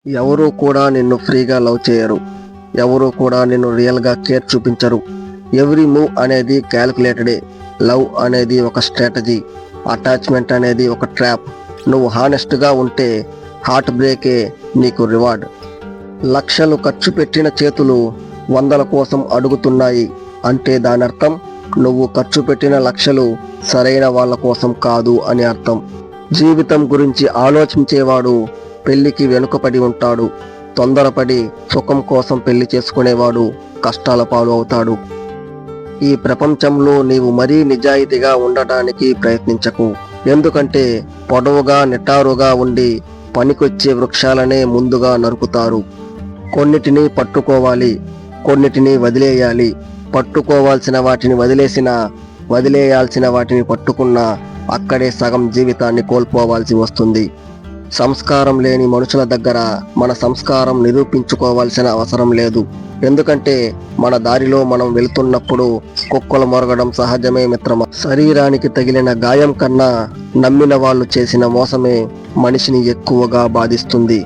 ఎవరూ కూడా నిన్ను ఫ్రీగా లవ్ చేయరు. ఎవరూ కూడా నిన్ను రియల్గా కేర్ చూపించరు. ఎవ్రీ మూవ్ అనేది క్యాలిక్యులేటెడే. లవ్ అనేది ఒక స్ట్రాటజీ. అటాచ్మెంట్ అనేది ఒక ట్రాప్. నువ్వు హానెస్ట్గా ఉంటే హార్ట్ బ్రేకే నీకు రివార్డ్. లక్షలు ఖర్చు పెట్టిన చేతులు వందల కోసం అడుగుతున్నాయి అంటే దాని అర్థం నువ్వు ఖర్చు పెట్టిన లక్షలు సరైన వాళ్ళ కోసం కాదు అని అర్థం. జీవితం గురించి ఆలోచించేవాడు పెళ్లికి వెనుకపడి ఉంటాడు. తొందరపడి సుఖం కోసం పెళ్లి చేసుకునేవాడు కష్టాల పాలు అవుతాడు. ఈ ప్రపంచంలో నీవు మరీ నిజాయితీగా ఉండటానికి ప్రయత్నించకు. ఎందుకంటే పొడవుగా నిటారుగా ఉండి పనికొచ్చే వృక్షాలనే ముందుగా నరుకుతారు. కొన్నిటిని పట్టుకోవాలి, కొన్నిటిని వదిలేయాలి. పట్టుకోవాల్సిన వాటిని వదిలేసినా, వదిలేయాల్సిన వాటిని పట్టుకున్నా అక్కడే సగం జీవితాన్ని కోల్పోవాల్సి వస్తుంది. సంస్కారం లేని మనుషుల దగ్గర మన సంస్కారం నిరూపించుకోవాల్సిన అవసరం లేదు. ఎందుకంటే మన దారిలో మనం వెళుతున్నప్పుడు కుక్కలు మొరగడం సహజమే మిత్రమా. శరీరానికి తగిలిన గాయం కన్నా నమ్మిన వాళ్ళు చేసిన మోసమే మనిషిని ఎక్కువగా బాధిస్తుంది.